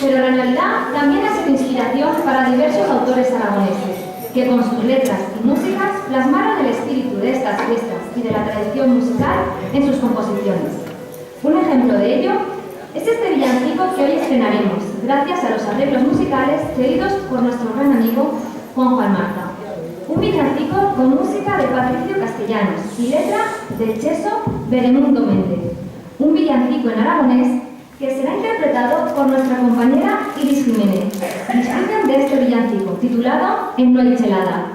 pero la Navidad también ha sido inspiración para diversos autores aragoneses, que con sus letras y músicas plasmaron el espíritu de estas fiestas y de la tradición musical en sus composiciones. Un ejemplo de ello es este villancico que hoy estrenaremos, gracias a los arreglos musicales cedidos por nuestro gran amigo Juanjo Almarza. Un villancico con música de Patricio Castellanos y letra de Cheso Beremundo Méndez. Un villancico en aragonés que será interpretado por nuestra compañera Iris Jiménez. Disfruten de este villancico, titulado En Noichelada.